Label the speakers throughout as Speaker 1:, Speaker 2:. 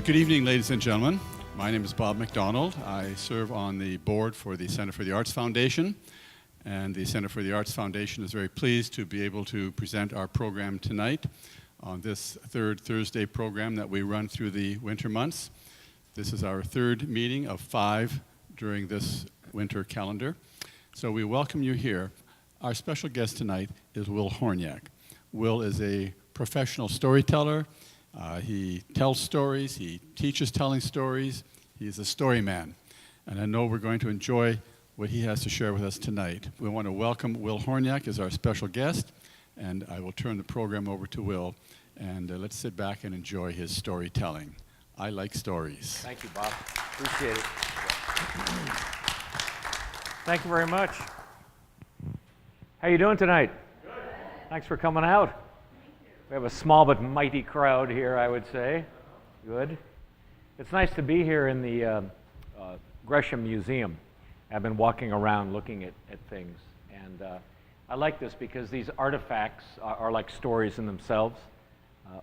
Speaker 1: Good evening, ladies and gentlemen. My name is Bob McDonald. I serve on the board for the Center for the Arts Foundation, and the Center for the Arts Foundation is very pleased to be able to present our program tonight on this third Thursday program that we run through the winter months. This is our third meeting of 5 during this winter calendar. So we welcome you here. Our special guest tonight is Will Hornyak. Will is a professional storyteller. He tells stories, he teaches telling stories, he's a story man. And I know we're going to enjoy what he has to share with us tonight. We want to welcome Will Hornyak as our special guest, and I will turn the program over to Will, and let's sit back and enjoy his storytelling. I like stories.
Speaker 2: Thank you, Bob. Appreciate it. Thank you very much. How you doing tonight? Good. Thanks for coming out. We have a small but mighty crowd here, I would say. Good. It's nice to be here in the Gresham Museum. I've been walking around looking at things, and I like this because these artifacts are like stories in themselves.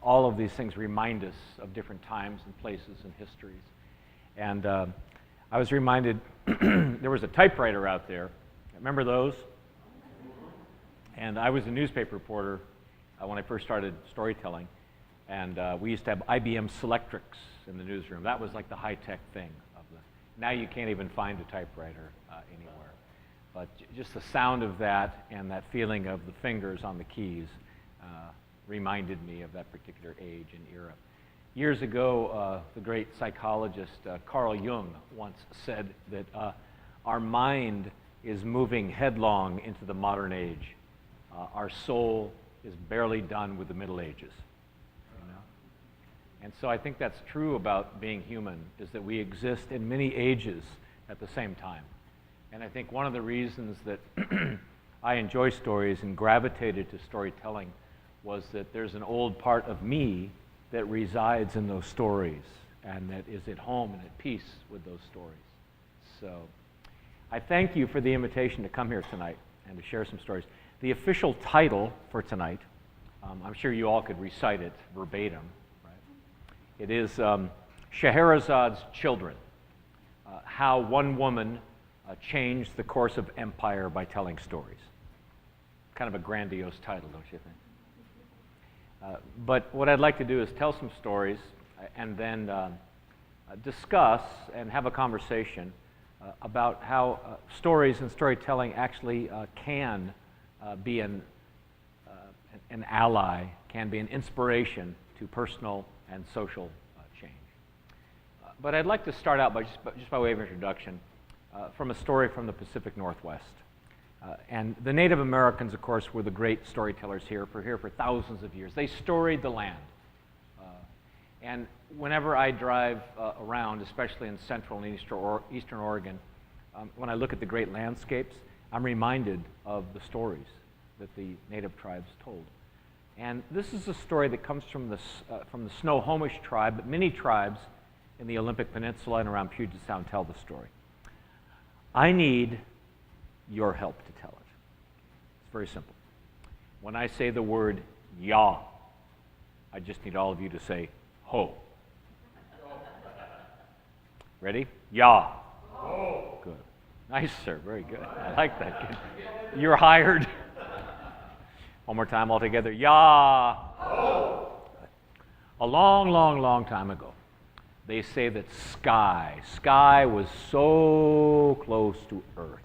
Speaker 2: All of these things remind us of different times and places and histories. And I was reminded, there was a typewriter out there. Remember those? And I was a newspaper reporter when I first started storytelling, and we used to have IBM Selectrics in the newsroom. That was like the high-tech thing. Now you can't even find a typewriter anywhere. But just the sound of that and that feeling of the fingers on the keys reminded me of that particular age and era. Years ago, the great psychologist Carl Jung once said that our mind is moving headlong into the modern age. Our soul is barely done with the Middle Ages. You know? And so I think that's true about being human, is that we exist in many ages at the same time. And I think one of the reasons that I enjoy stories and gravitated to storytelling was that there's an old part of me that resides in those stories and that is at home and at peace with those stories. So I thank you for the invitation to come here tonight and to share some stories. The official title for tonight, I'm sure you all could recite it verbatim, right? It is Scheherazad's Children, How One Woman Changed the Course of Empire by Telling Stories. Kind of a grandiose title, don't you think? But what I'd like to do is tell some stories and then discuss and have a conversation about how stories and storytelling actually can be an ally, can be an inspiration to personal and social change. But I'd like to start out by just by way of introduction from a story from the Pacific Northwest. And the Native Americans, of course, were the great storytellers here for thousands of years. They storied the land. And whenever I drive around, especially in central and eastern Oregon, when I look at the great landscapes, I'm reminded of the stories that the native tribes told. And this is a story that comes from the Snohomish tribe, but many tribes in the Olympic Peninsula and around Puget Sound tell the story. I need your help to tell it. It's very simple. When I say the word "ya," I just need all of you to say "ho." Ready? Ya. Ho. Good. Nice, sir. Very good. I like that. Good. You're hired. One more time all together. Ya. Ho. A long, long, long time ago, they say that sky was so close to earth.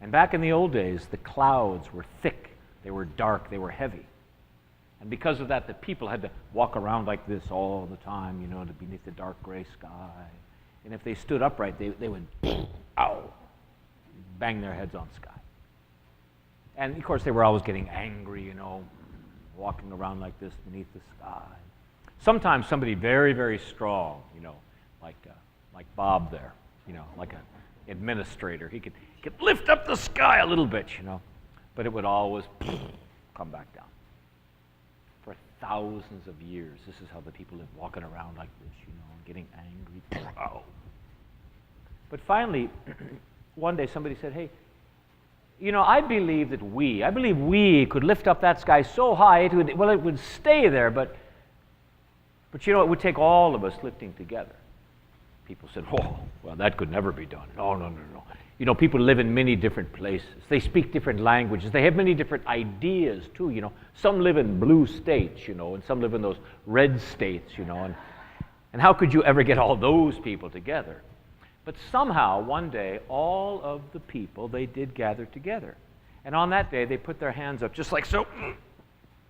Speaker 2: And back in the old days, the clouds were thick, they were dark, they were heavy. And because of that, the people had to walk around like this all the time, you know, to beneath the dark gray sky. And if they stood upright, they would, ow, bang their heads on sky. And of course, they were always getting angry, you know, walking around like this beneath the sky. Sometimes somebody very, very strong, you know, like Bob there, you know, like an administrator, he could lift up the sky a little bit, you know, but it would always come back down. For thousands of years, this is how the people lived, walking around like this, you know, getting angry. But finally, one day somebody said, hey, you know, I believe we could lift up that sky so high, it would stay there, but But you know, it would take all of us lifting together. People said, oh, well, that could never be done. No, no, no, no. You know, people live in many different places. They speak different languages. They have many different ideas, too, you know. Some live in blue states, you know, and some live in those red states, you know. And how could you ever get all those people together? But somehow, one day, all of the people, they did gather together. And on that day, they put their hands up, just like so,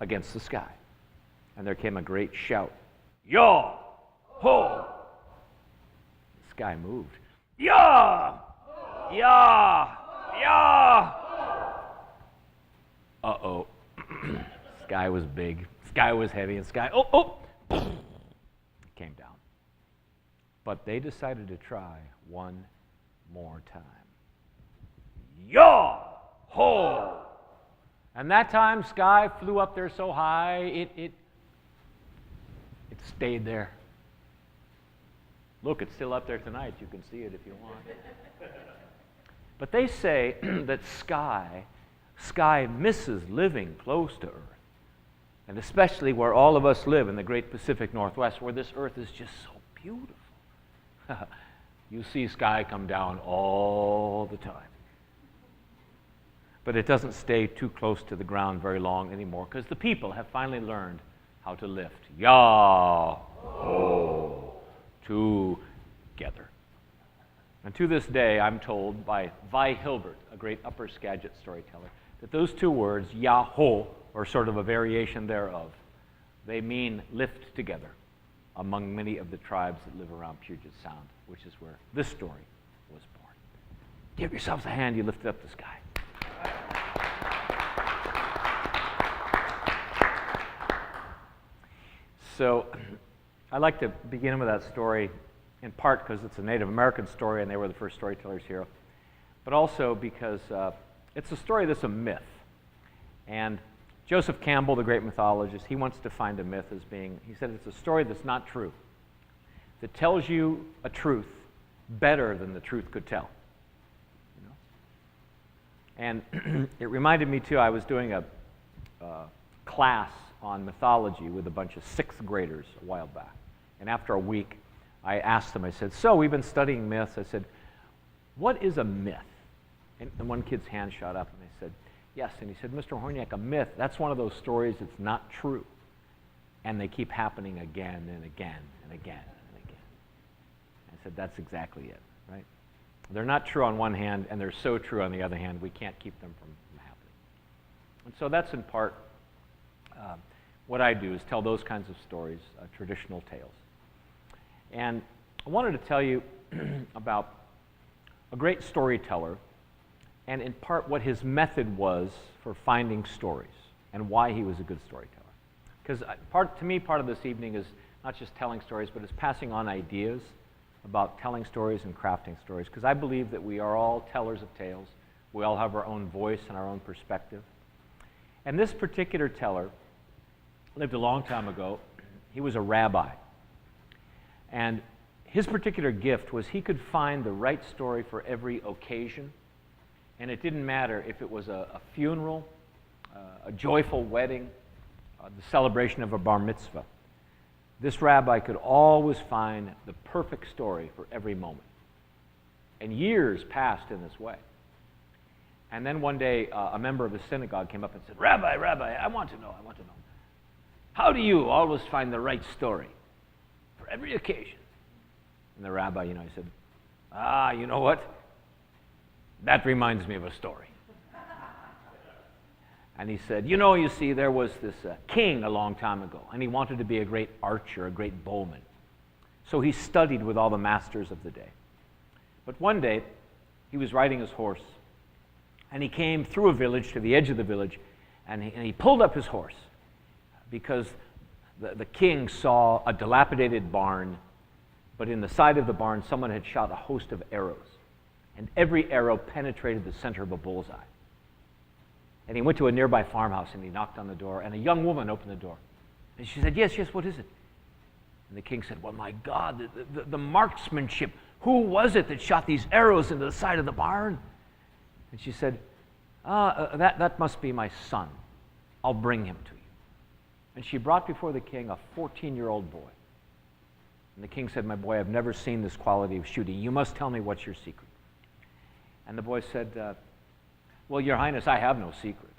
Speaker 2: against the sky. And there came a great shout. Yah! Ho! The sky moved. Yah! Yah! Yah! Uh-oh. Sky was big. Sky was heavy. And sky, came down. But they decided to try one more time. Yah! Ho! And that time, sky flew up there so high, it stayed there. Look, it's still up there tonight. You can see it if you want. But they say that sky misses living close to Earth. And especially where all of us live in the great Pacific Northwest, where this Earth is just so beautiful. You see sky come down all the time. But it doesn't stay too close to the ground very long anymore, because the people have finally learned how to lift. Yah! Ho! Together. And to this day, I'm told by Vi Hilbert, a great Upper Skagit storyteller, that those two words, Yah-ho, or sort of a variation thereof, they mean lift together among many of the tribes that live around Puget Sound, which is where this story was born. Give yourselves a hand, you lifted up the sky. So I like to begin with that story in part because it's a Native American story and they were the first storytellers here, but also because it's a story that's a myth. And Joseph Campbell, the great mythologist, he wants to find a myth as being, he said it's a story that's not true, that tells you a truth better than the truth could tell. You know? And it reminded me too, I was doing a class on mythology with a bunch of sixth graders a while back. And after a week, I asked them, I said, so we've been studying myths. I said, what is a myth? And one kid's hand shot up and I said, yes. And he said, Mr. Hornyak, a myth, that's one of those stories that's not true. And they keep happening again and again and again and again. I said, that's exactly it, right? They're not true on one hand and they're so true on the other hand, we can't keep them from happening. And so that's in part what I do is tell those kinds of stories, traditional tales. And I wanted to tell you about a great storyteller and in part what his method was for finding stories and why he was a good storyteller. Because to me, part of this evening is not just telling stories, but it's passing on ideas about telling stories and crafting stories. Because I believe that we are all tellers of tales. We all have our own voice and our own perspective. And this particular teller lived a long time ago. He was a rabbi. And his particular gift was he could find the right story for every occasion. And it didn't matter if it was a funeral, a joyful wedding, the celebration of a bar mitzvah. This rabbi could always find the perfect story for every moment. And years passed in this way. And then one day, a member of the synagogue came up and said, Rabbi, I want to know. How do you always find the right story for every occasion? And the rabbi, he said, you know what? That reminds me of a story. And he said, you see, there was this king a long time ago, and he wanted to be a great archer, a great bowman. So he studied with all the masters of the day. But one day, he was riding his horse, and he came through a village to the edge of the village, and he pulled up his horse because the king saw a dilapidated barn, but in the side of the barn, someone had shot a host of arrows, and every arrow penetrated the center of a bullseye. And he went to a nearby farmhouse, and he knocked on the door, and a young woman opened the door. And she said, yes, what is it? And the king said, well, my God, the marksmanship, who was it that shot these arrows into the side of the barn? And she said, that must be my son. I'll bring him to you. And she brought before the king a 14-year-old boy. And the king said, "My boy, I've never seen this quality of shooting. You must tell me what's your secret." And the boy said, "Well, Your Highness, I have no secret.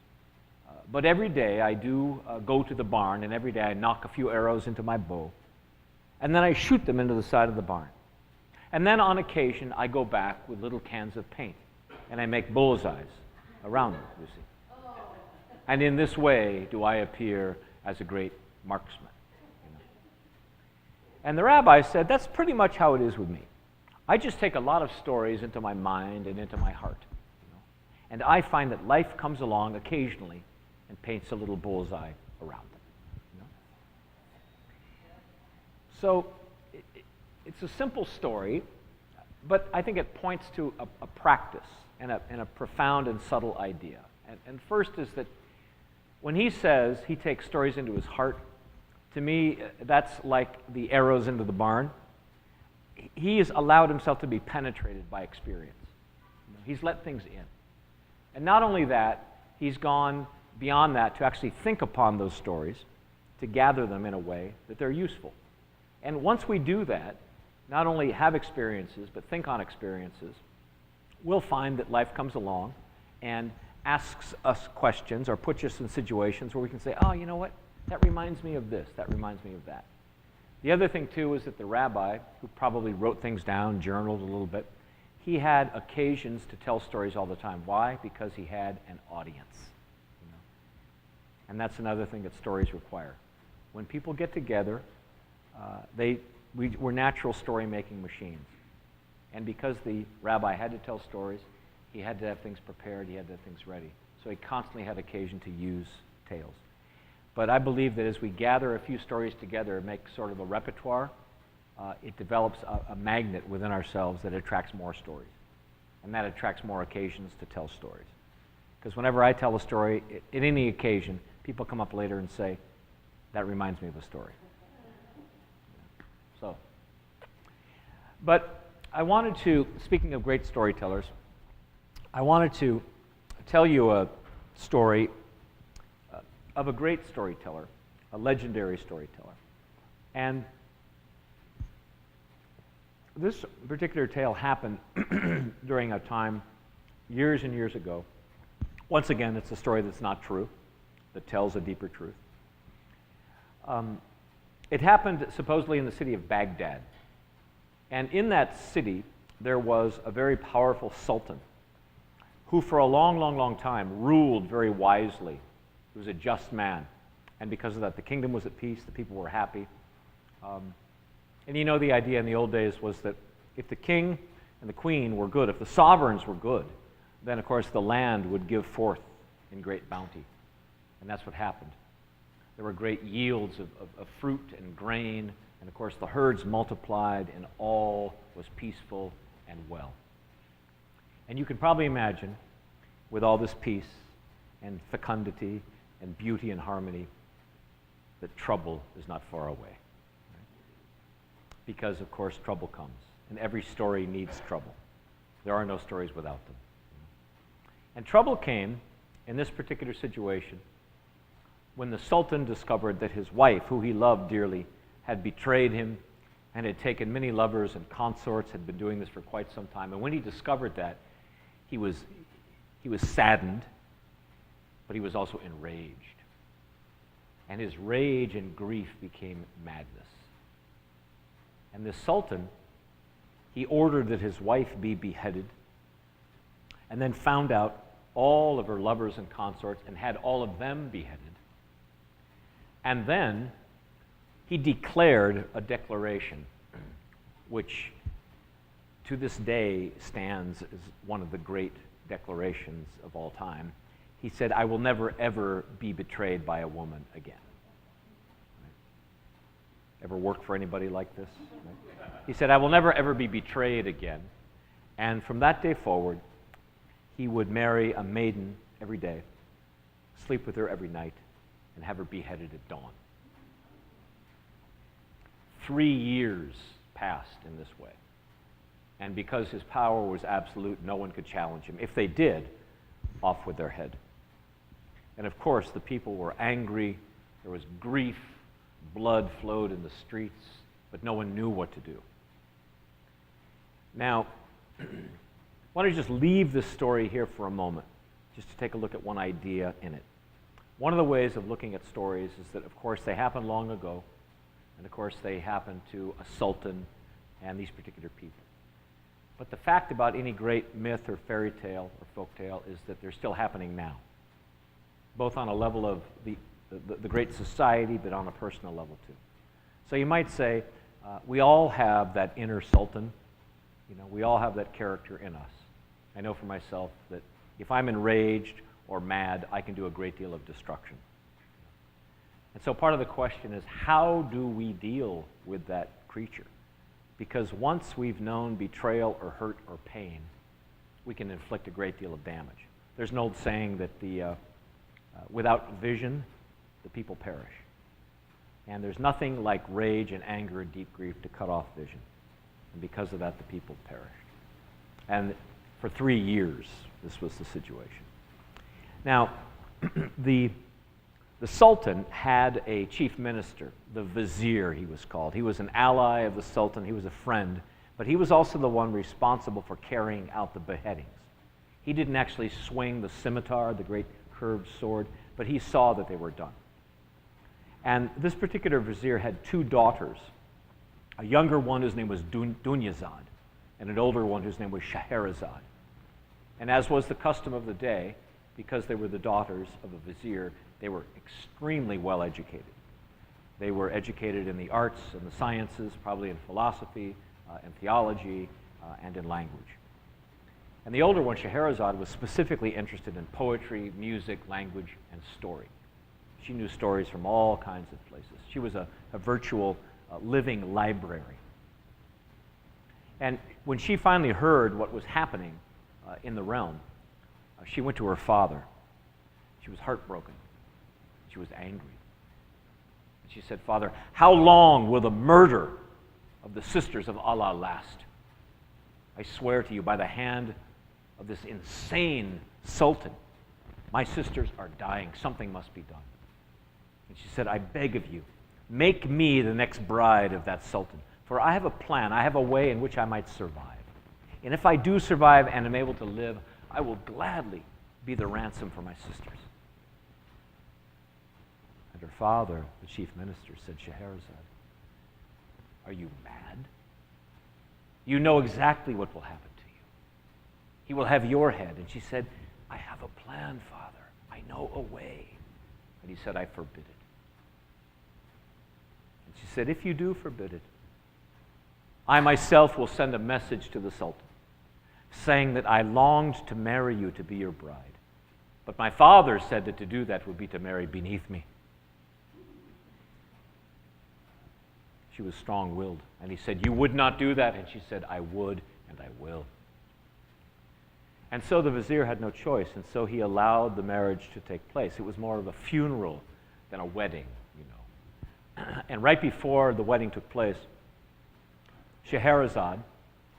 Speaker 2: But every day I do go to the barn, and every day I knock a few arrows into my bow, and then I shoot them into the side of the barn. And then on occasion I go back with little cans of paint, and I make bullseyes around them, you see. And in this way do I appear as a great marksman." And the rabbi said, "That's pretty much how it is with me. I just take a lot of stories into my mind and into my heart. And I find that life comes along occasionally and paints a little bullseye around them." So it's a simple story, but I think it points to a practice and a profound and subtle idea. And first is that when he says he takes stories into his heart, to me, that's like the arrows into the barn. He has allowed himself to be penetrated by experience. He's let things in. And not only that, he's gone beyond that to actually think upon those stories, to gather them in a way that they're useful. And once we do that, not only have experiences, but think on experiences, we'll find that life comes along and asks us questions or puts us in situations where we can say, "Oh, you know what? That reminds me of this. That reminds me of that." The other thing, too, is that the rabbi, who probably wrote things down, journaled a little bit, he had occasions to tell stories all the time. Why? Because he had an audience. And that's another thing that stories require. When people get together, we're natural story-making machines. And because the rabbi had to tell stories, he had to have things prepared, he had to have things ready. So he constantly had occasion to use tales. But I believe that as we gather a few stories together and make sort of a repertoire, it develops a magnet within ourselves that attracts more stories. And that attracts more occasions to tell stories. Because whenever I tell a story, at any occasion, people come up later and say, "That reminds me of a story." So, but I wanted to, speaking of great storytellers, I wanted to tell you a story of a great storyteller, a legendary storyteller. And this particular tale happened during a time years and years ago. Once again, it's a story that's not true, that tells a deeper truth. It happened supposedly in the city of Baghdad. And in that city, there was a very powerful sultan who for a long, long, long time ruled very wisely. He was a just man. And because of that, the kingdom was at peace, the people were happy. And you know the idea in the old days was that if the king and the queen were good, if the sovereigns were good, then of course the land would give forth in great bounty. And that's what happened. There were great yields of fruit and grain, and of course the herds multiplied, and all was peaceful and well. And you can probably imagine, with all this peace and fecundity and beauty and harmony, that trouble is not far away. Right? Because, of course, trouble comes, and every story needs trouble. There are no stories without them. And trouble came in this particular situation when the Sultan discovered that his wife, who he loved dearly, had betrayed him and had taken many lovers and consorts, had been doing this for quite some time. And when he discovered that, he was saddened, but he was also enraged. And his rage and grief became madness. And the Sultan, he ordered that his wife be beheaded, and then found out all of her lovers and consorts and had all of them beheaded. And then he declared a declaration which to this day stands as one of the great declarations of all time. He said, "I will never, ever be betrayed by a woman again." Right? Ever work for anybody like this? Right? He said, "I will never, ever be betrayed again." And from that day forward, he would marry a maiden every day, sleep with her every night, and have her beheaded at dawn. 3 years passed in this way. And because his power was absolute, no one could challenge him. If they did, off with their head. And of course, the people were angry. There was grief. Blood flowed in the streets. but no one knew what to do. Now, why don't you just leave this story here for a moment, just to take a look at one idea in it. One of the ways of looking at stories is that, of course, they happened long ago, and of course, they happened to a sultan and these particular people. But the fact about any great myth or fairy tale or folk tale is that they're still happening now, both on a level of the great society, but on a personal level too. So you might say, we all have that inner sultan. You know, we all have that character in us. I know for myself that if I'm enraged or mad, I can do a great deal of destruction. And so part of the question is, how do we deal with that creature? Because once we've known betrayal or hurt or pain, we can inflict a great deal of damage. There's an old saying that without vision, the people perish. And there's nothing like rage and anger and deep grief to cut off vision. And because of that, the people perished. And for 3 years, this was the situation. Now, the Sultan had a chief minister, the vizier he was called. He was an ally of the Sultan, he was a friend, but he was also the one responsible for carrying out the beheadings. He didn't actually swing the scimitar, the great curved sword, but he saw that they were done. And this particular vizier had 2 daughters, a younger one whose name was Dunyazad, and an older one whose name was Scheherazade. And as was the custom of the day, because they were the daughters of a vizier, they were extremely well educated. They were educated in the arts and the sciences, probably in philosophy and theology and in language. And the older one, Scheherazade, was specifically interested in poetry, music, language, and story. She knew stories from all kinds of places. She was a virtual living library. And when she finally heard what was happening in the realm, she went to her father. She was heartbroken. She was angry. And she said, "Father, how long will the murder of the sisters of Allah last? I swear to you by the hand of this insane sultan, my sisters are dying. Something must be done." And she said, "I beg of you, make me the next bride of that sultan, for I have a plan, I have a way in which I might survive. And if I do survive and am able to live, I will gladly be the ransom for my sisters." And her father, the chief minister, said, "Scheherazade, are you mad? You know exactly what will happen to you. He will have your head." And she said, "I have a plan, Father. I know a way." And he said, "I forbid it." And she said, "If you do forbid it, I myself will send a message to the Sultan, saying that I longed to marry you to be your bride. But my father said that to do that would be to marry beneath me." She was strong-willed, and he said, "You would not do that." And she said, "I would, and I will." And so the vizier had no choice, and so he allowed the marriage to take place. It was more of a funeral than a wedding, you know. And right before the wedding took place, Scheherazade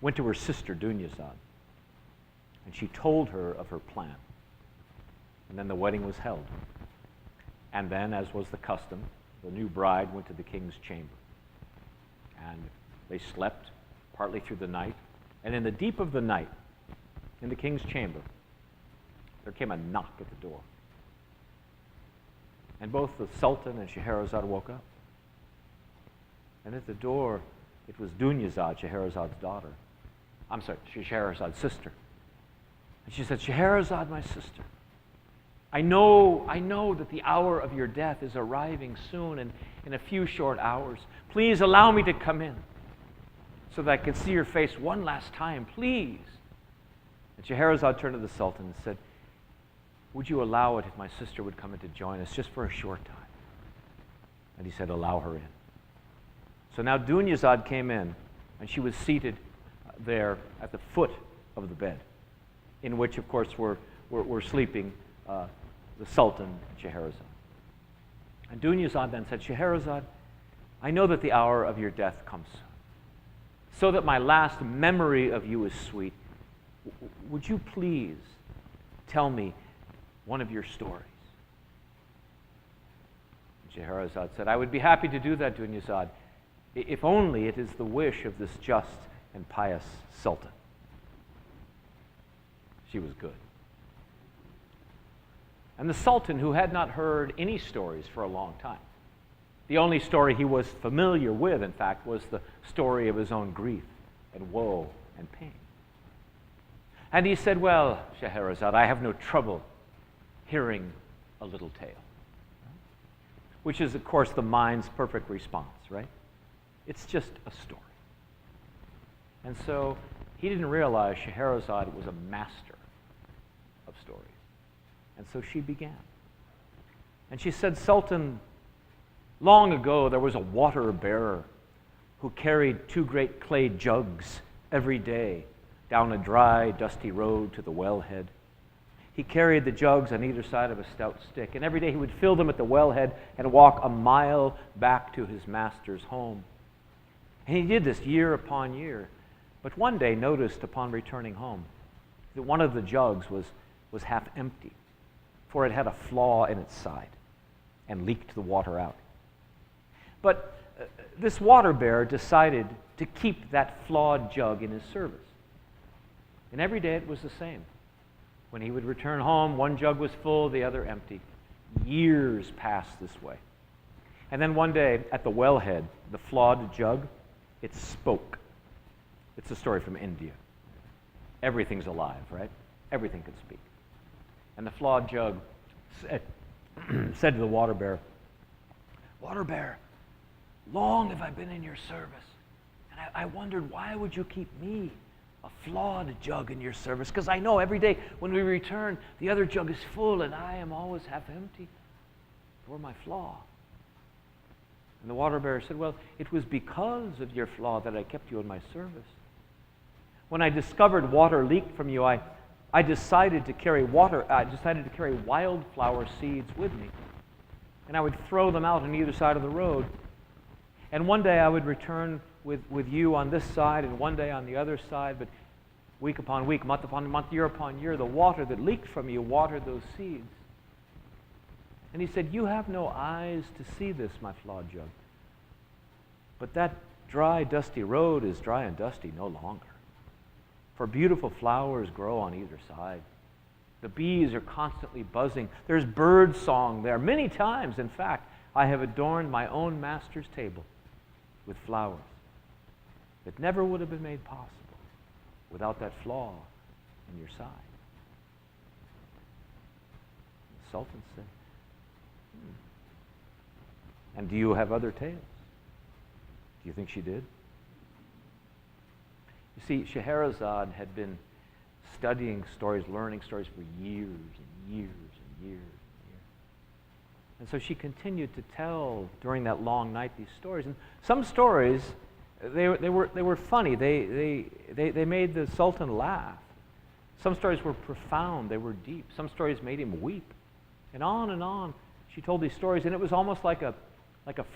Speaker 2: went to her sister, Dunyazad, and she told her of her plan. And then the wedding was held. And then, as was the custom, the new bride went to the king's chamber. And they slept partly through the night. And in the deep of the night, in the king's chamber, there came a knock at the door. And both the Sultan and Scheherazade woke up. And at the door, it was Dunyazad, Scheherazade's daughter. I'm sorry, Scheherazade's sister. And she said, "Scheherazade, my sister, I know that the hour of your death is arriving soon, and in a few short hours. Please allow me to come in so that I can see your face one last time, please." And Scheherazade turned to the Sultan and said, "Would you allow it if my sister would come in to join us just for a short time?" And he said, "Allow her in." So now Dunyazad came in, and she was seated there at the foot of the bed, in which, of course, were sleeping the Sultan and Scheherazade. And Dunyazad then said, "Scheherazade, I know that the hour of your death comes soon. So that my last memory of you is sweet, would you please tell me one of your stories?" And Scheherazade said, "I would be happy to do that, Dunyazad, if only it is the wish of this just and pious sultan. She was good. And the sultan, who had not heard any stories for a long time, the only story he was familiar with, in fact, was the story of his own grief and woe and pain. And he said, well, Scheherazade, I have no trouble hearing a little tale. Which is, of course, the mind's perfect response, right? It's just a story. And so he didn't realize Scheherazade was a master of stories. And so she began. And she said, Sultan, long ago there was a water bearer who carried 2 great clay jugs every day down a dry, dusty road to the wellhead. He carried the jugs on either side of a stout stick, and every day he would fill them at the wellhead and walk a mile back to his master's home. And he did this year upon year, but one day noticed upon returning home that one of the jugs was half empty, for it had a flaw in its side and leaked the water out. But this water bearer decided to keep that flawed jug in his service. And every day it was the same. When he would return home, one jug was full, the other empty. Years passed this way. And then one day, at the wellhead, the flawed jug, it spoke. It's a story from India. Everything's alive, right? Everything can speak. And the flawed jug said to the water bearer, Water bearer, long have I been in your service, and I wondered, why would you keep me, a flawed jug, in your service? Because I know every day when we return, the other jug is full, and I am always half empty for my flaw. And the water bearer said, well, it was because of your flaw that I kept you in my service. When I discovered water leaked from you, I decided to carry wildflower seeds with me. And I would throw them out on either side of the road. And one day I would return with you on this side and one day on the other side, but week upon week, month upon month, year upon year, the water that leaked from you watered those seeds. And he said, you have no eyes to see this, my flawed jug. But that dry, dusty road is dry and dusty no longer. For beautiful flowers grow on either side. The bees are constantly buzzing. There's bird song there. Many times, in fact, I have adorned my own master's table with flowers that never would have been made possible without that flaw in your side. The Sultan said, And do you have other tales? Do you think she did? You see, Scheherazade had been studying stories, learning stories for years and years and years and years. And so she continued to tell during that long night these stories. And some stories, they were funny. They made the Sultan laugh. Some stories were profound. They were deep. Some stories made him weep. And on she told these stories, and it was almost like a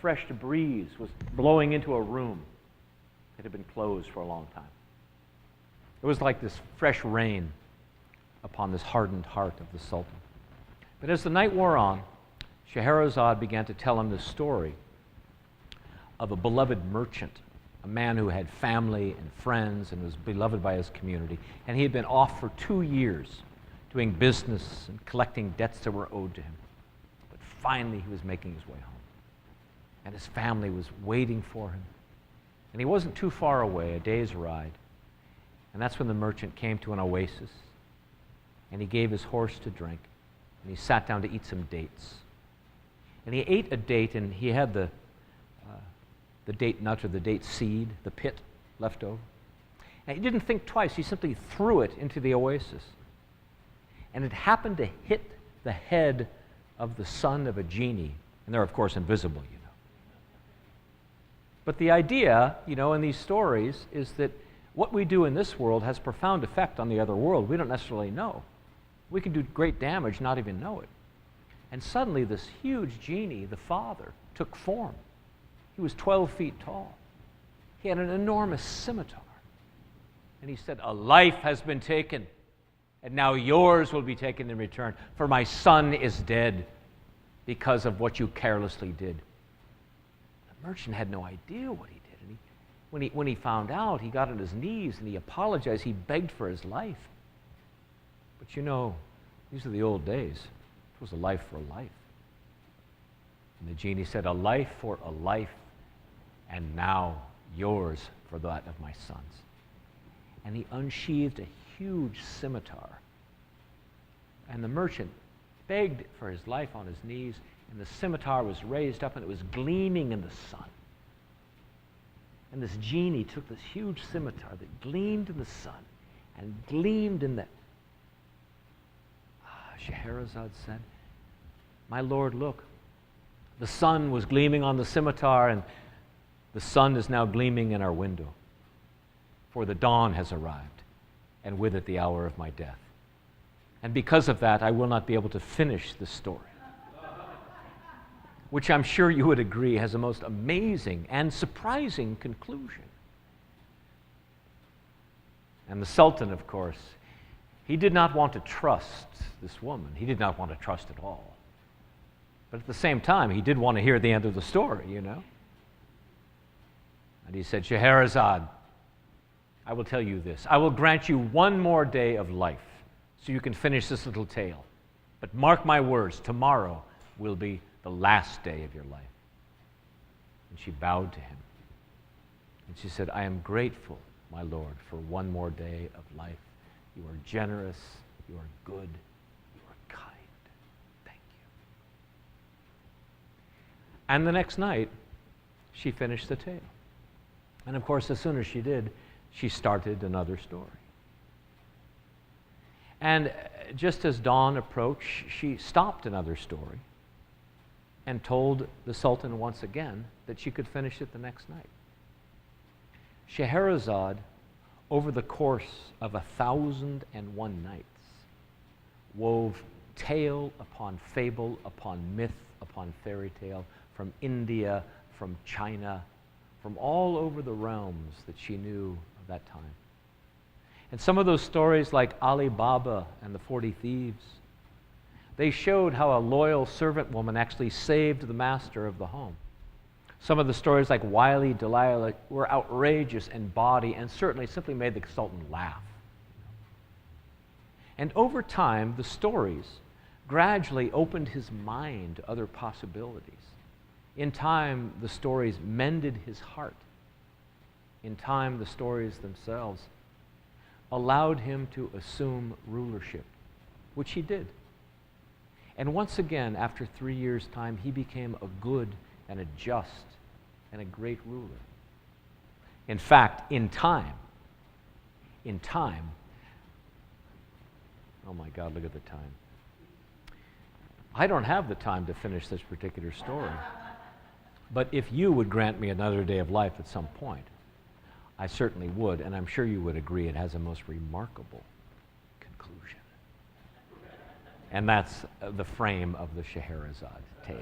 Speaker 2: fresh breeze was blowing into a room that had been closed for a long time. It was like this fresh rain upon this hardened heart of the Sultan. But as the night wore on, Scheherazade began to tell him the story of a beloved merchant, a man who had family and friends and was beloved by his community. And he had been off for 2 years doing business and collecting debts that were owed to him. But finally he was making his way home. And his family was waiting for him. And he wasn't too far away, a day's ride. And that's when the merchant came to an oasis, and he gave his horse to drink, and he sat down to eat some dates. And he ate a date, and he had the date nut or the date seed, the pit, left over. And he didn't think twice. He simply threw it into the oasis. And it happened to hit the head of the son of a genie. And they're, of course, invisible, you know. But the idea, you know, in these stories is that what we do in this world has profound effect on the other world. We don't necessarily know. We can do great damage, not even know it. And suddenly this huge genie, the father, took form. He was 12 feet tall. He had an enormous scimitar. And he said, "A life has been taken, and now yours will be taken in return, for my son is dead because of what you carelessly did." The merchant had no idea what he did. when he found out, he got on his knees and he apologized. He begged for his life. But you know, these are the old days. It was a life for a life. And the genie said, a life for a life, and now yours for that of my sons. And he unsheathed a huge scimitar. And the merchant begged for his life on his knees, and the scimitar was raised up, and it was gleaming in the sun. And this genie took this huge scimitar that gleamed in the sun and gleamed in the... Scheherazade said, my lord, look, the sun was gleaming on the scimitar, and the sun is now gleaming in our window. For the dawn has arrived, and with it the hour of my death. And because of that, I will not be able to finish the story, which I'm sure you would agree has a most amazing and surprising conclusion. And the Sultan, of course, he did not want to trust this woman. He did not want to trust at all. But at the same time, he did want to hear the end of the story, you know. And he said, Scheherazade, I will tell you this. I will grant you one more day of life so you can finish this little tale. But mark my words, tomorrow will be the last day of your life. And she bowed to him. And she said, I am grateful, my lord, for one more day of life. You are generous, you are good, you are kind. Thank you. And the next night, she finished the tale. And of course, as soon as she did, she started another story. And just as dawn approached, she stopped another story and told the Sultan once again that she could finish it the next night. Scheherazade, over the course of 1,001 nights, wove tale upon fable, upon myth, upon fairy tale, from India, from China, from all over the realms that she knew of that time. And some of those stories, like Ali Baba and the 40 Thieves, they showed how a loyal servant woman actually saved the master of the home. Some of the stories, like Wily Delilah, were outrageous in body and certainly simply made the Sultan laugh. And over time, the stories gradually opened his mind to other possibilities. In time, the stories mended his heart. In time, the stories themselves allowed him to assume rulership, which he did. And once again, after 3 years' time, he became a good and a just and a great ruler. In fact, in time, oh my God, look at the time. I don't have the time to finish this particular story. But if you would grant me another day of life at some point, I certainly would, and I'm sure you would agree it has a most remarkable conclusion. And that's the frame of the Scheherazade tale.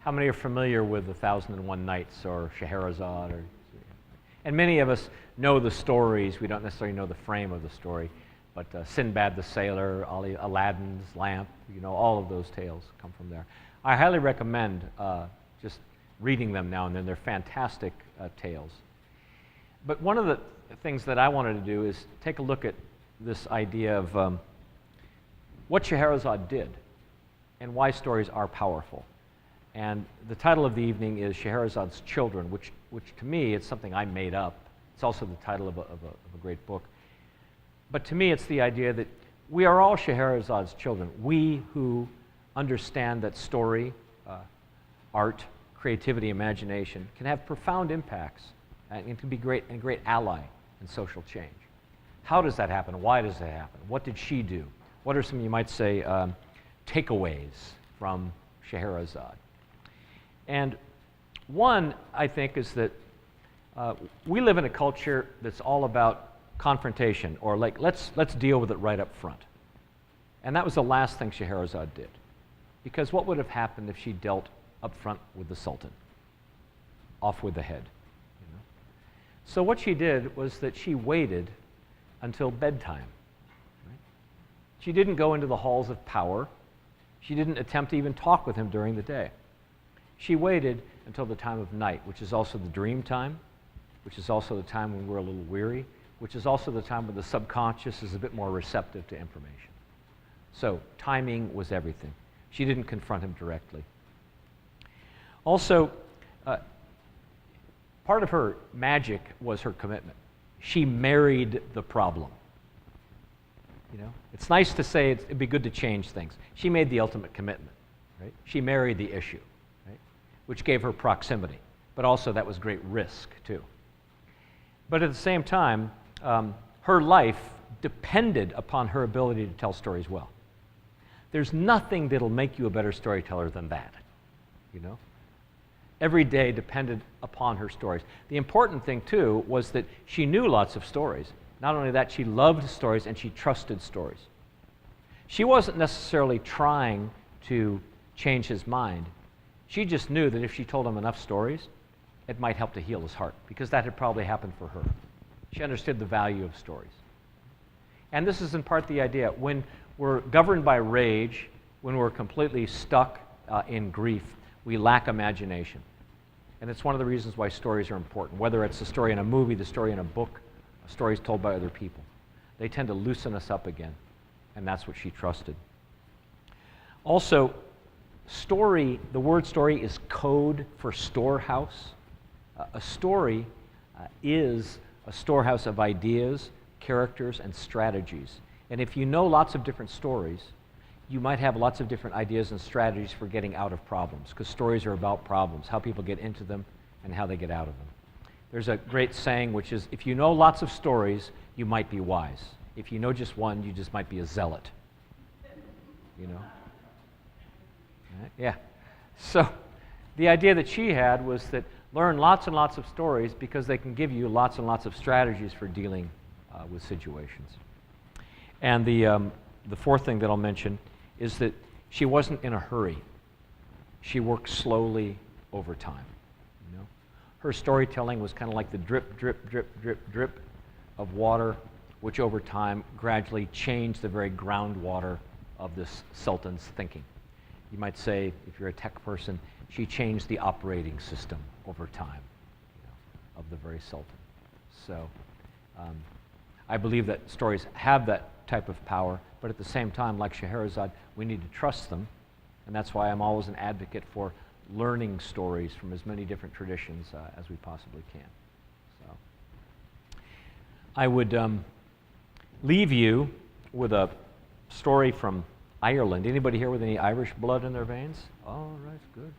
Speaker 2: How many are familiar with 1,001 Nights or Scheherazade? And many of us know the stories. We don't necessarily know the frame of the story. But Sinbad the Sailor, Aladdin's Lamp, you know, all of those tales come from there. I highly recommend just reading them now and then. They're fantastic tales. But one of the things that I wanted to do is take a look at this idea of what Scheherazade did and why stories are powerful. And the title of the evening is Scheherazade's Children, which to me, it's something I made up. It's also the title of a great book. But to me, it's the idea that we are all Scheherazade's children. We who understand that story, art, creativity, imagination can have profound impacts and can be a great ally in social change. How does that happen? Why does that happen? What did she do? What are some, you might say, takeaways from Scheherazade? And one, I think, is that we live in a culture that's all about confrontation, or like, let's deal with it right up front. And that was the last thing Scheherazade did. Because what would have happened if she dealt up front with the Sultan? Off with the head. You know? So what she did was that she waited until bedtime. Right? She didn't go into the halls of power. She didn't attempt to even talk with him during the day. She waited until the time of night, which is also the dream time, which is also the time when we're a little weary, which is also the time when the subconscious is a bit more receptive to information. So timing was everything. She didn't confront him directly. Also, part of her magic was her commitment. She married the problem. You know, it's nice to say it'd be good to change things. She made the ultimate commitment, right? She married the issue, right? Which gave her proximity, but also that was great risk too. But at the same time, her life depended upon her ability to tell stories well. There's nothing that'll make you a better storyteller than that, you know? Every day depended upon her stories. The important thing, too, was that she knew lots of stories. Not only that, she loved stories and she trusted stories. She wasn't necessarily trying to change his mind. She just knew that if she told him enough stories, it might help to heal his heart, because that had probably happened for her. She understood the value of stories. And this is in part the idea. When we're governed by rage, when we're completely stuck in grief, we lack imagination. And it's one of the reasons why stories are important, whether it's a story in a movie, the story in a book, stories told by other people. They tend to loosen us up again, and that's what she trusted. Also, story, the word story is code for storehouse. A story is a storehouse of ideas, characters, and strategies. And if you know lots of different stories, you might have lots of different ideas and strategies for getting out of problems, because stories are about problems, how people get into them and how they get out of them. There's a great saying which is, if you know lots of stories, you might be wise. If you know just one, you just might be a zealot. You know? Right? Yeah. So the idea that she had was that learn lots and lots of stories because they can give you lots and lots of strategies for dealing with situations. And the fourth thing that I'll mention is that she wasn't in a hurry. She worked slowly over time. You know? Her storytelling was kind of like the drip, drip, drip, drip, drip of water, which over time gradually changed the very groundwater of this sultan's thinking. You might say, if you're a tech person, she changed the operating system over time, you know, of the very sultan. So I believe that stories have that type of power, but at the same time, like Scheherazade, we need to trust them, and that's why I'm always an advocate for learning stories from as many different traditions as we possibly can. So I would leave you with a story from Ireland. Anybody here with any Irish blood in their veins? All right, good.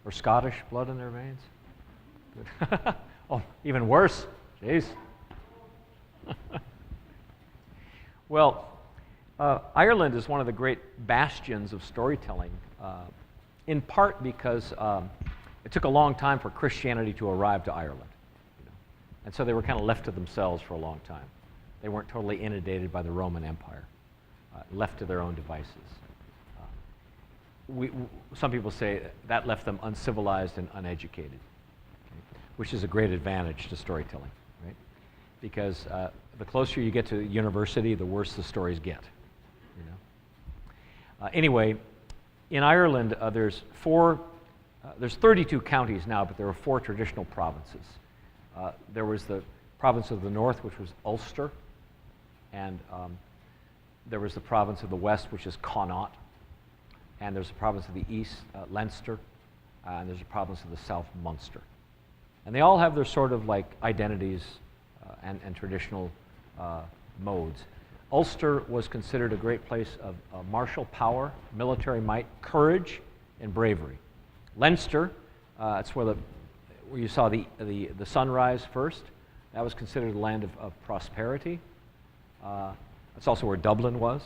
Speaker 2: Or Scottish blood in their veins? Good. Oh, even worse. Jeez. Well, Ireland is one of the great bastions of storytelling, in part because it took a long time for Christianity to arrive to Ireland. You know? And so they were kind of left to themselves for a long time. They weren't totally inundated by the Roman Empire, left to their own devices. Some people say that left them uncivilized and uneducated, okay? Which is a great advantage to storytelling, right? Because the closer you get to university, the worse the stories get. You know? Anyway, in Ireland, there's 32 counties now, but there are 4 traditional provinces. There was the province of the north, which was Ulster, and there was the province of the west, which is Connaught, and there's a province of the east, Leinster, and there's a province of the south, Munster. And they all have their sort of like identities and traditional modes. Ulster was considered a great place of martial power, military might, courage, and bravery. Leinster, it's where you saw the sunrise first. That was considered the land of prosperity. That's also where Dublin was.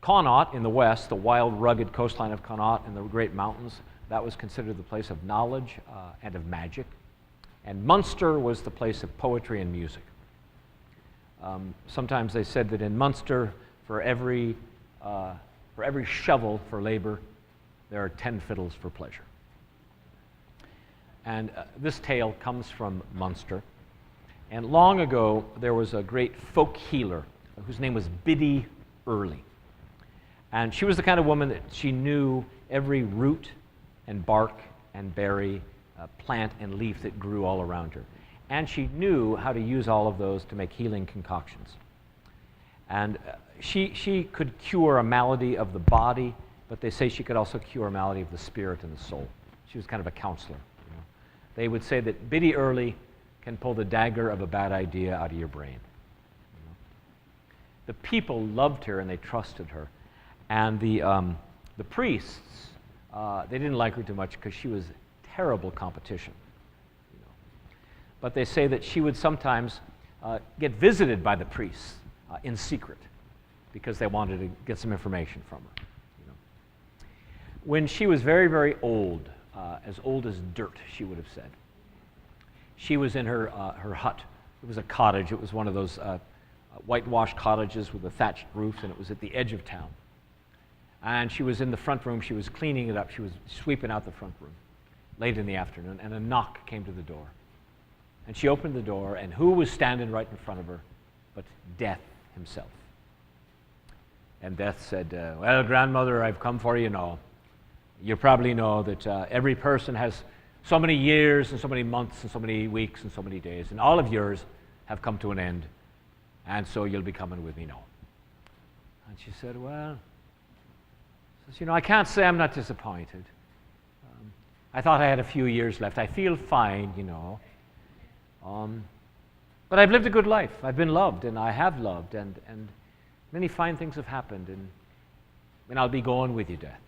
Speaker 2: Connaught in the west, the wild, rugged coastline of Connaught and the great mountains, that was considered the place of knowledge and of magic. And Munster was the place of poetry and music. Sometimes they said that in Munster, for every shovel for labor, there are 10 fiddles for pleasure. And this tale comes from Munster. And long ago, there was a great folk healer whose name was Biddy Early. And she was the kind of woman that she knew every root and bark and berry, plant and leaf that grew all around her. And she knew how to use all of those to make healing concoctions. And she could cure a malady of the body, but they say she could also cure a malady of the spirit and the soul. She was kind of a counselor. You know. They would say that Biddy Early can pull the dagger of a bad idea out of your brain. You know. The people loved her and they trusted her. And the priests, they didn't like her too much because she was terrible competition. You know. But they say that she would sometimes get visited by the priests in secret because they wanted to get some information from her. You know. When she was very, very old as dirt, she would have said, she was in her hut. It was a cottage. It was one of those whitewashed cottages with the thatched roofs, and it was at the edge of town. And she was in the front room. She was cleaning it up. She was sweeping out the front room late in the afternoon, and a knock came to the door. And she opened the door, and who was standing right in front of her but Death himself. And Death said, well, grandmother, I've come for you now. You probably know that every person has so many years and so many months and so many weeks and so many days, and all of yours have come to an end, and so you'll be coming with me now. And she said, well, you know, I can't say I'm not disappointed. I thought I had a few years left. I feel fine, you know. But I've lived a good life. I've been loved, and I have loved, and many fine things have happened, and I'll be going with you, Death,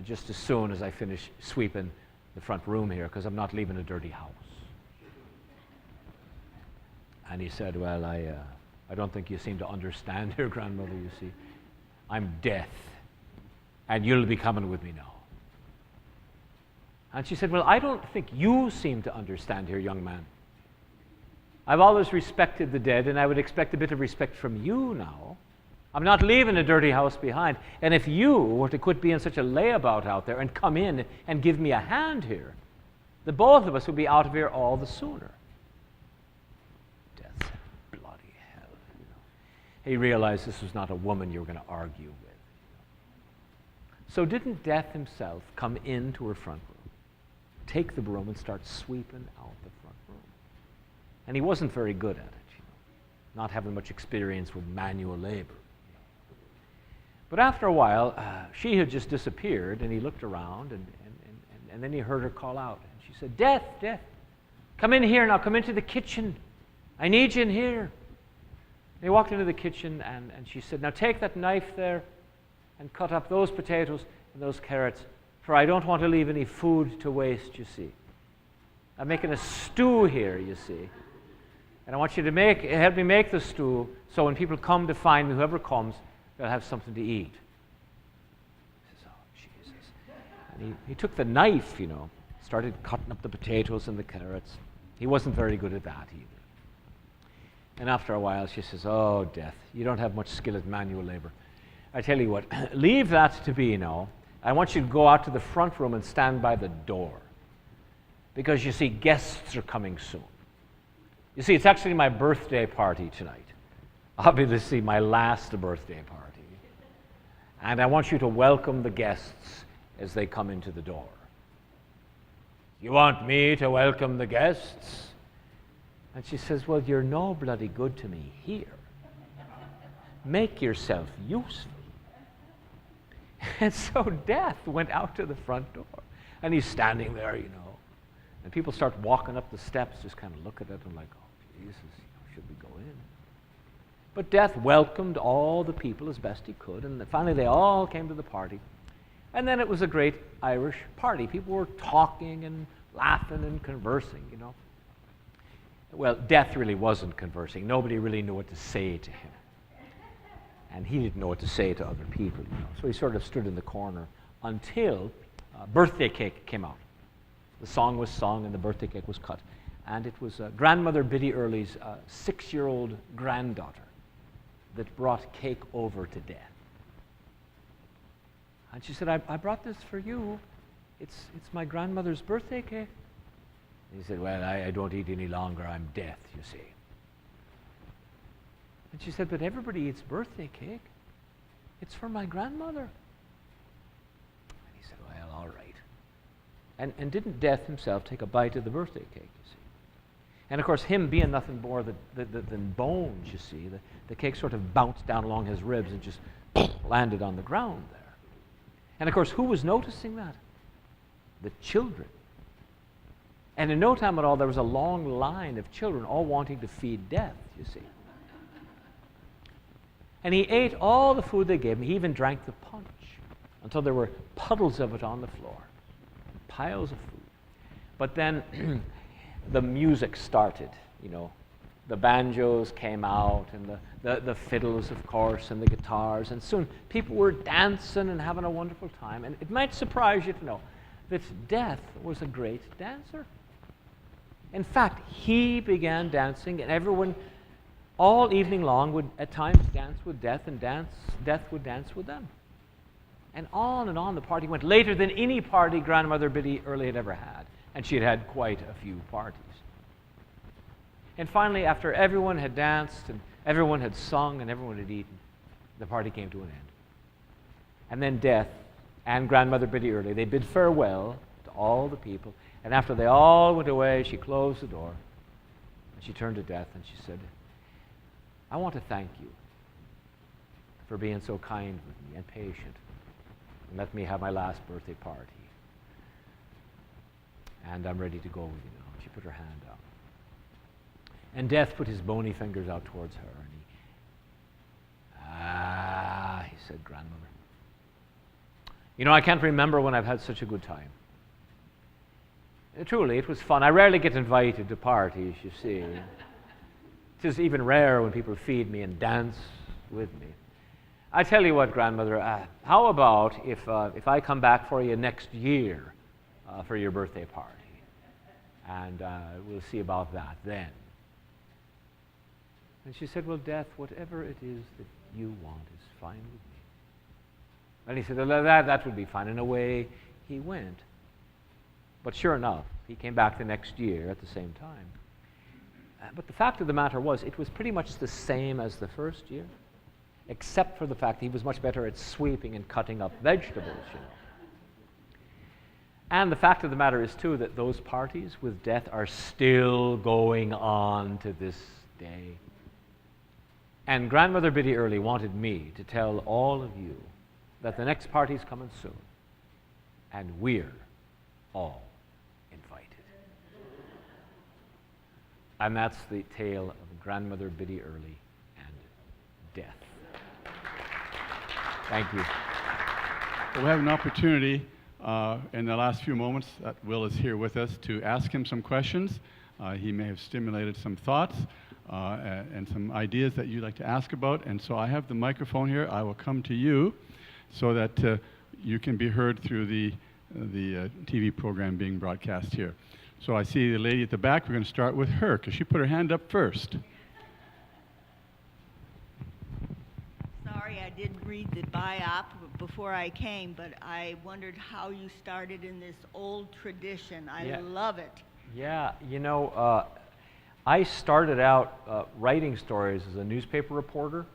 Speaker 2: just as soon as I finish sweeping the front room here, because I'm not leaving a dirty house. And he said, well, I don't think you seem to understand here, grandmother, you see. I'm Death, and you'll be coming with me now. And she said, well, I don't think you seem to understand here, young man. I've always respected the dead, and I would expect a bit of respect from you now. I'm not leaving a dirty house behind. And if you were to quit being such a layabout out there and come in and give me a hand here, the both of us would be out of here all the sooner. Death, bloody hell. You know. He realized this was not a woman you were going to argue with. So didn't Death himself come into her front room, take the broom and start sweeping out the front room? And he wasn't very good at it, you know, not having much experience with manual labor. You know. But after a while, she had just disappeared, and he looked around, and then he heard her call out. And she said, Death, Death, come in here now, come into the kitchen. I need you in here. And he walked into the kitchen, and she said, now take that knife there and cut up those potatoes and those carrots, for I don't want to leave any food to waste, you see. I'm making a stew here, you see. And I want you to help me make the stew, so when people come to find me, whoever comes, they'll have something to eat. He says, oh, Jesus. And he took the knife, you know, started cutting up the potatoes and the carrots. He wasn't very good at that either. And after a while, she says, oh, Death, you don't have much skill at manual labor. I tell you what, leave that to be now. I want you to go out to the front room and stand by the door. Because you see, guests are coming soon. You see, it's actually my birthday party tonight. Obviously, my last birthday party. And I want you to welcome the guests as they come into the door. You want me to welcome the guests? And she says, well, you're no bloody good to me here. Make yourself useful. And so Death went out to the front door. And he's standing there, you know. And people start walking up the steps, just kind of look at it and like, oh, Jesus, should we go in? But Death welcomed all the people as best he could. And finally they all came to the party. And then it was a great Irish party. People were talking and laughing and conversing, you know. Well, Death really wasn't conversing. Nobody really knew what to say to him. And he didn't know what to say to other people, you know. So he sort of stood in the corner until birthday cake came out. The song was sung and the birthday cake was cut. And it was grandmother Biddy Early's 6-year-old granddaughter that brought cake over to Death. And she said, I brought this for you. It's my grandmother's birthday cake. And he said, well, I don't eat any longer. I'm Death, you see. And she said, but everybody eats birthday cake. "It's for my grandmother." And he said, "Well, all right." And didn't Death himself take a bite of the birthday cake, you see? And of course, him being nothing more than bones, you see, the cake sort of bounced down along his ribs and just landed on the ground there. And of course, who was noticing that? The children. And in no time at all, there was a long line of children all wanting to feed Death, you see. And he ate all the food they gave him. He even drank the punch until there were puddles of it on the floor, piles of food. But then the music started, you know. The banjos came out, and the fiddles, of course, and the guitars, and soon people were dancing and having a wonderful time. And it might surprise you to know that Death was a great dancer. In fact, he began dancing, and everyone all evening long would at times dance with Death, and Death would dance with them. And on the party went, later than any party Grandmother Biddy Early had ever had. And she had had quite a few parties. And finally, after everyone had danced, and everyone had sung, and everyone had eaten, the party came to an end. And then Death and Grandmother Biddy Early, they bid farewell to all the people. And after they all went away, she closed the door. And she turned to Death and she said, "I want to thank you for being so kind with me and patient, and let me have my last birthday party. And I'm ready to go with you now." She put her hand out. And Death put his bony fingers out towards her, and he said, "Grandmother, you know, I can't remember when I've had such a good time. Truly, it was fun. I rarely get invited to parties, you see. It is even rare when people feed me and dance with me. I tell you what, Grandmother, how about if I come back for you next year for your birthday party? And we'll see about that then." And she said, "Well, Death, whatever it is that you want is fine with me." And he said, "Well, that would be fine." And away he went. But sure enough, he came back the next year at the same time. But the fact of the matter was, it was pretty much the same as the first year, except for the fact that he was much better at sweeping and cutting up vegetables, you know. And the fact of the matter is, too, that those parties with Death are still going on to this day. And Grandmother Biddy Early wanted me to tell all of you that the next party's coming soon, and we're all invited. And that's the tale of Grandmother Biddy Early and Death. Thank you.
Speaker 1: We'll have an opportunity in the last few moments that Will is here with us to ask him some questions. He may have stimulated some thoughts and some ideas that you'd like to ask about. And so I have the microphone here. I will come to you so that you can be heard through the TV program being broadcast here. So I see the lady at the back. We're going to start with her because she put her hand up first.
Speaker 3: Sorry, I didn't read the biop before I came, but I wondered how you started in this old tradition. I love it.
Speaker 2: Yeah, you know, I started out writing stories as a newspaper reporter,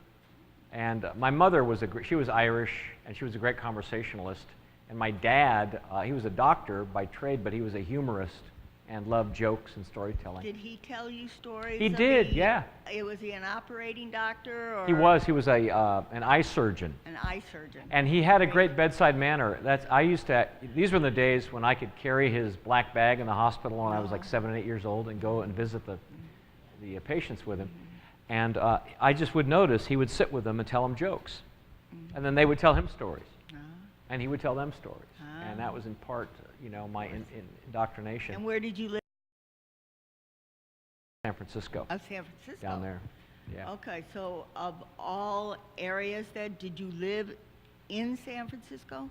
Speaker 2: and my mother was she was Irish, and she was a great conversationalist. And my dad, he was a doctor by trade, but he was a humorist and loved jokes and storytelling.
Speaker 3: Did he tell you stories?
Speaker 2: He did, yeah.
Speaker 3: Was he an operating doctor? Or
Speaker 2: He was an eye surgeon.
Speaker 3: An eye surgeon.
Speaker 2: And he had a great bedside manner. These were the days when I could carry his black bag in the hospital when I was like 7 or 8 years old and go and visit the patients with him. And I just would notice he would sit with them and tell them jokes. And then they would tell him stories. And he would tell them stories. And that was in part, my indoctrination.
Speaker 3: And where did you live?
Speaker 2: San Francisco.
Speaker 3: Oh, San Francisco.
Speaker 2: Down there, yeah.
Speaker 3: Okay, so of all areas then, did you live in San Francisco?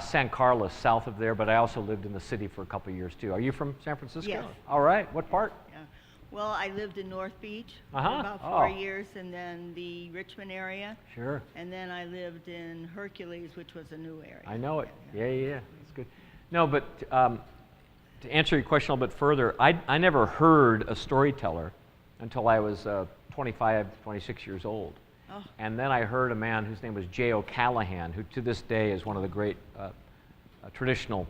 Speaker 2: San Carlos, south of there, but I also lived in the city for a couple of years too. Are you from San Francisco?
Speaker 3: Yes.
Speaker 2: All right, what part?
Speaker 3: Yeah. Well, I lived in North Beach for
Speaker 2: Uh-huh.
Speaker 3: about 4 years, and then the Richmond area.
Speaker 2: Sure.
Speaker 3: And then I lived in Hercules, which was a new area.
Speaker 2: I know it. Yeah. That's good. No, but to answer your question a little bit further, I never heard a storyteller until I was 25, 26 years old.
Speaker 3: Oh.
Speaker 2: And then I heard a man whose name was J. O'Callahan, who to this day is one of the great traditional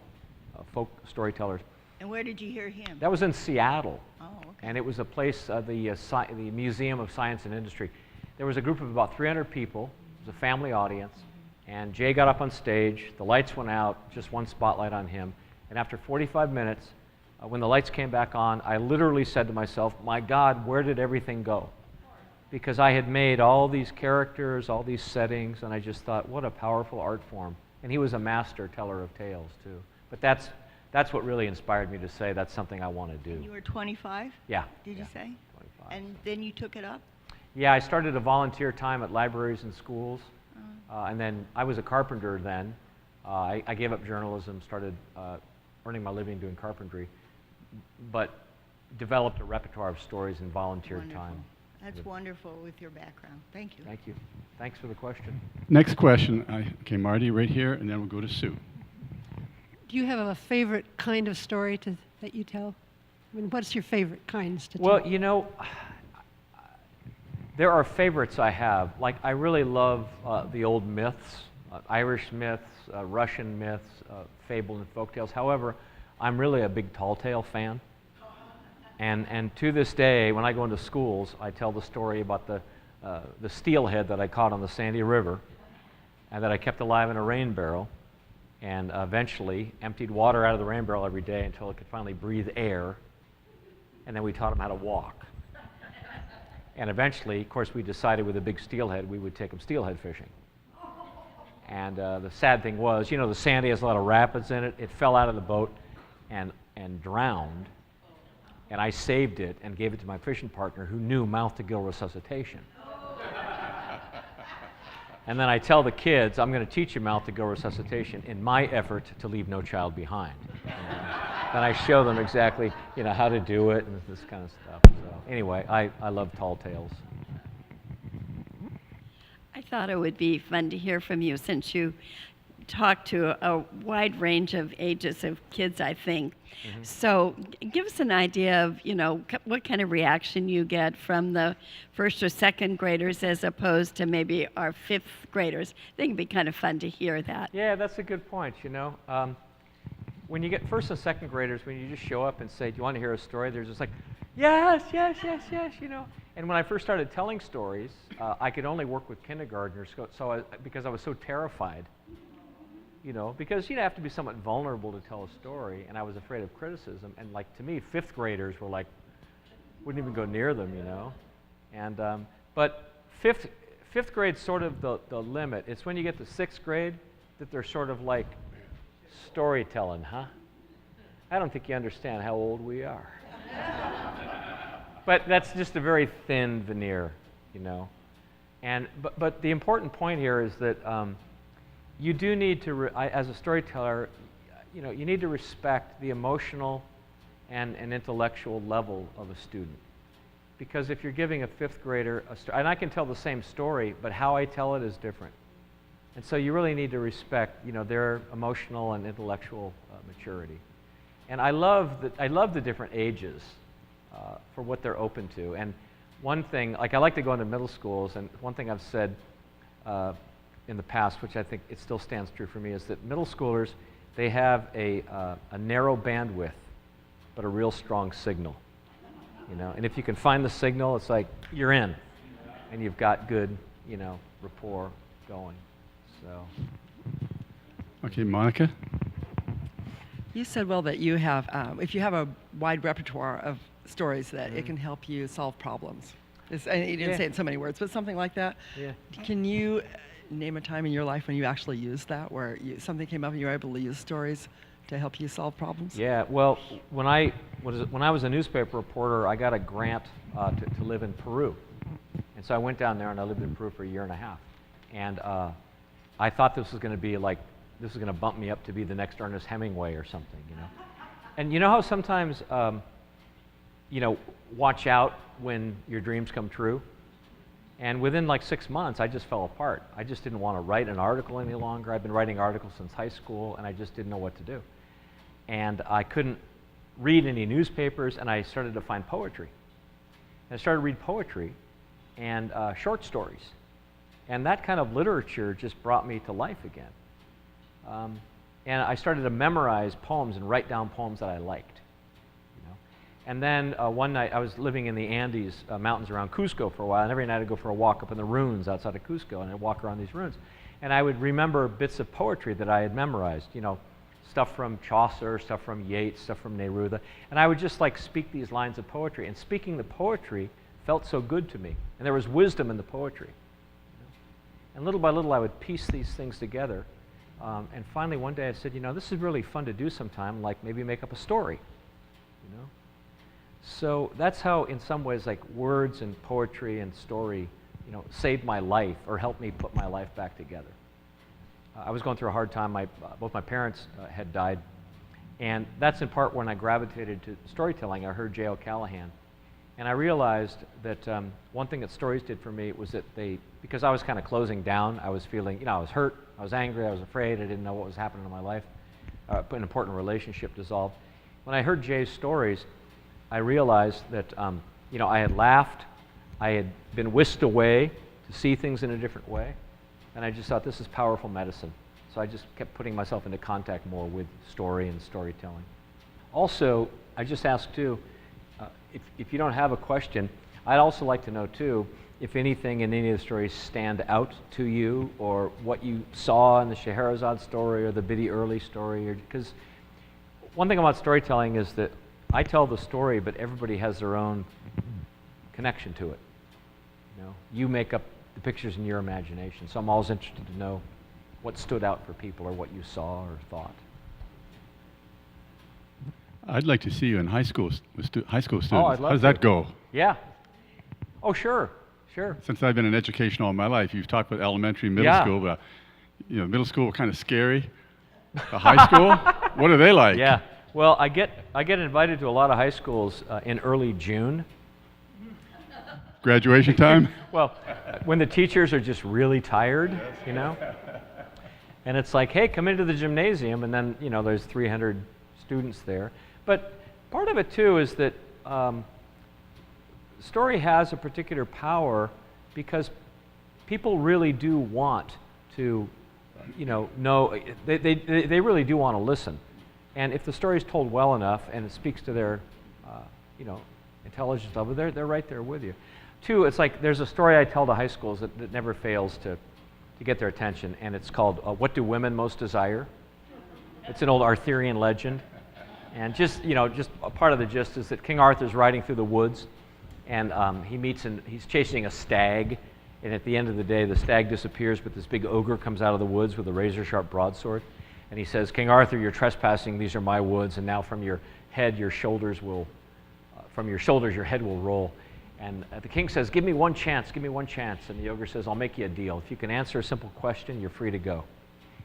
Speaker 2: folk storytellers.
Speaker 3: And where did you hear him?
Speaker 2: That was in Seattle.
Speaker 3: Oh, okay.
Speaker 2: And it was a place, the Museum of Science and Industry. There was a group of about 300 people. It was a family audience. And Jay got up on stage. The lights went out, just one spotlight on him. And after 45 minutes, when the lights came back on, I literally said to myself, my God, where did everything go? Because I had made all these characters, all these settings, and I just thought, what a powerful art form. And he was a master teller of tales, too. But that's what really inspired me to say that's something I want to do.
Speaker 3: And you were 25?
Speaker 2: Yeah.
Speaker 3: Did you say?
Speaker 2: 25.
Speaker 3: And then you took it up?
Speaker 2: Yeah, I started a volunteer time at libraries and schools. And then I was a carpenter then. I gave up journalism, started earning my living doing carpentry, but developed a repertoire of stories in volunteer
Speaker 3: Wonderful.
Speaker 2: time.
Speaker 3: That's wonderful with your background. Thank you.
Speaker 2: Thank you. Thanks for the question.
Speaker 1: Next question. Okay, Marty, right here, and then we'll go to Sue.
Speaker 4: Do you have a favorite kind of story that you tell? I mean, what's your favorite kinds to tell?
Speaker 2: Well, you know, there are favorites I have. Like, I really love the old myths, Irish myths, Russian myths, fable and folktales. However, I'm really a big tall tale fan. And to this day, when I go into schools, I tell the story about the steelhead that I caught on the Sandy River and that I kept alive in a rain barrel and eventually emptied water out of the rain barrel every day until it could finally breathe air. And then we taught him how to walk. And eventually, of course, we decided with a big steelhead, we would take him steelhead fishing. And the sad thing was, you know, the Sandy has a lot of rapids in it. It fell out of the boat and drowned. And I saved it and gave it to my fishing partner who knew mouth-to-gill resuscitation. And then I tell the kids, I'm going to teach you mouth-to-gill resuscitation in my effort to leave no child behind. Then I show them exactly, you know, how to do it and this kind of stuff. So anyway, I love tall tales.
Speaker 5: I thought it would be fun to hear from you since you talk to a wide range of ages of kids, I think. Mm-hmm. So give us an idea of, you know, what kind of reaction you get from the first or second graders as opposed to maybe our fifth graders. I think it'd be kind of fun to hear that.
Speaker 2: Yeah, that's a good point, you know. When you get first and second graders, when you just show up and say, do you want to hear a story? They're just like, yes, yes, yes, yes, you know. And when I first started telling stories, I could only work with kindergartners because I was so terrified. You know, because you have to be somewhat vulnerable to tell a story, and I was afraid of criticism. And like to me, fifth graders were like, wouldn't even go near them, you know. And but fifth grade's sort of the limit. It's when you get to sixth grade that they're sort of like storytelling, huh? I don't think you understand how old we are. But that's just a very thin veneer, you know. And but the important point here is that. You do need to, as a storyteller, you know, you need to respect the emotional and intellectual level of a student. Because if you're giving a fifth grader a story, and I can tell the same story, but how I tell it is different. And so you really need to respect, you know, their emotional and intellectual maturity. And I love the different ages for what they're open to. And one thing, like I like to go into middle schools, and one thing I've said in the past, which I think it still stands true for me, is that middle schoolers, they have a narrow bandwidth, but a real strong signal. You know, and if you can find the signal, it's like you're in, and you've got good, you know, rapport going. So.
Speaker 1: Okay, Monica.
Speaker 6: You said, well, that you have, if you have a wide repertoire of stories, that it can help you solve problems. And you didn't say it in so many words, but something like that.
Speaker 2: Yeah.
Speaker 6: Can you name a time in your life when you actually used that, where something came up and you were able to use stories to help you solve problems?
Speaker 2: Yeah, well, when I was a newspaper reporter, I got a grant to live in Peru. And so I went down there and I lived in Peru for a year and a half. And I thought this was going to be like, this was going to bump me up to be the next Ernest Hemingway or something, you know. And you know how sometimes, you know, watch out when your dreams come true? And within like 6 months, I just fell apart. I just didn't want to write an article any longer. I've been writing articles since high school, and I just didn't know what to do. And I couldn't read any newspapers, and I started to find poetry. And I started to read poetry and short stories. And that kind of literature just brought me to life again. And I started to memorize poems and write down poems that I liked. You know? And then one night, I was living in the Andes mountains around Cusco for a while, and every night I'd go for a walk up in the ruins outside of Cusco, and I'd walk around these ruins. And I would remember bits of poetry that I had memorized, you know, stuff from Chaucer, stuff from Yeats, stuff from Neruda. And I would just like speak these lines of poetry. And speaking the poetry felt so good to me. And there was wisdom in the poetry. You know? And little by little, I would piece these things together. And finally, one day I said, you know, this is really fun to do sometime, like maybe make up a story. You know? So that's how, in some ways, like words and poetry and story, you know, saved my life or helped me put my life back together. I was going through a hard time. Both my parents had died. And that's in part when I gravitated to storytelling. I heard J. O'Callahan. And I realized that one thing that stories did for me was that because I was kind of closing down, I was feeling, you know, I was hurt, I was angry, I was afraid, I didn't know what was happening in my life. An important relationship dissolved. When I heard Jay's stories, I realized that, you know, I had laughed, I had been whisked away to see things in a different way. And I just thought, this is powerful medicine. So I just kept putting myself into contact more with story and storytelling. Also, I just asked too, if you don't have a question, I'd also like to know too, if anything in any of the stories stand out to you, or what you saw in the Scheherazade story or the Biddy Early story. Because one thing about storytelling is that I tell the story, but everybody has their own connection to it. You know, you make up the pictures in your imagination. So I'm always interested to know what stood out for people or what you saw or thought.
Speaker 1: I'd like to see you in high school with high school students.
Speaker 2: Oh, I'd love
Speaker 1: How does
Speaker 2: to.
Speaker 1: that go?
Speaker 2: Yeah. Oh, sure.
Speaker 1: Since I've been in education all my life, you've talked about elementary, middle school, but you know, middle school were kind of scary. The high school, what are they like?
Speaker 2: Yeah. Well, I get invited to a lot of high schools in early June.
Speaker 1: Graduation time?
Speaker 2: Well, when the teachers are just really tired, you know? And it's like, hey, come into the gymnasium, and then, you know, there's 300 students there. But part of it, too, is that story has a particular power because people really do want to, you know, they really do want to listen. And if the story is told well enough and it speaks to their, you know, intelligence level, they're right there with you. Two, it's like there's a story I tell to high schools that never fails to get their attention, and it's called What Do Women Most Desire? It's an old Arthurian legend. And just, you know, just a part of the gist is that King Arthur's riding through the woods, and he's chasing a stag, and at the end of the day, the stag disappears, but this big ogre comes out of the woods with a razor-sharp broadsword, and he says, King Arthur, you're trespassing, these are my woods, and now from your head, your shoulders your head will roll. And the king says, give me one chance, give me one chance. And the ogre says, I'll make you a deal. If you can answer a simple question, you're free to go.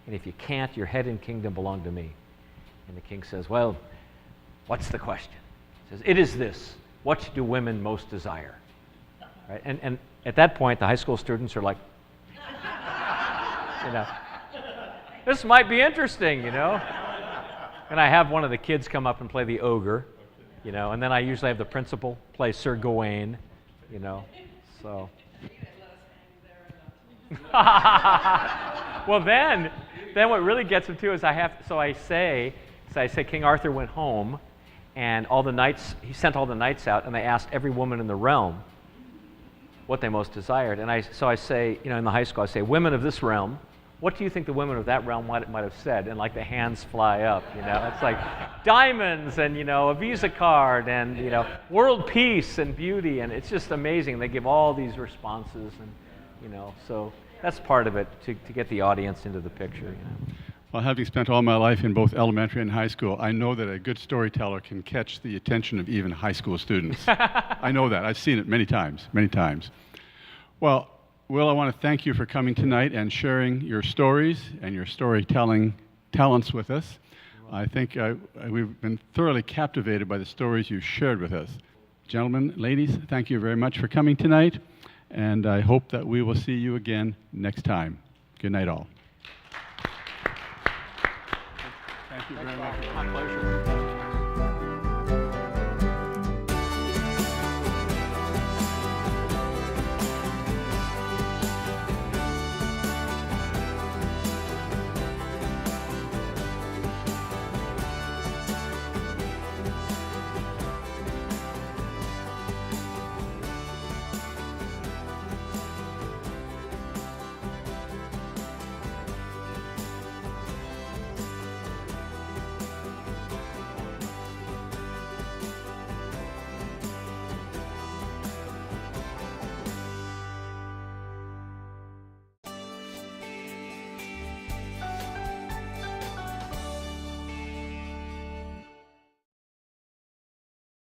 Speaker 2: And if you can't, your head and kingdom belong to me. And the king says, well, what's the question? He says, it is this, what do women most desire? Right? And at that point, the high school students are like, you know, this might be interesting, you know? And I have one of the kids come up and play the ogre, you know, and then I usually have the principal play Sir Gawain, you know, so. Well, then what really gets them too is I say King Arthur went home, and he sent all the knights out, and they asked every woman in the realm what they most desired. And I say, you know, in the high school, I say, women of this realm, what do you think the women of that realm might have said? And like the hands fly up, you know. It's like diamonds and, you know, a Visa card and, you know, world peace and beauty. And it's just amazing. They give all these responses and, you know, so that's part of it to get the audience into the picture, you know.
Speaker 1: Well, having spent all my life in both elementary and high school, I know that a good storyteller can catch the attention of even high school students. I know that. I've seen it many times, many times. Well, Will, I want to thank you for coming tonight and sharing your stories and your storytelling talents with us. I think we've been thoroughly captivated by the stories you shared with us. Gentlemen, ladies, thank you very much for coming tonight, and I hope that we will see you again next time. Good night, all. Thank you very much.
Speaker 2: My pleasure.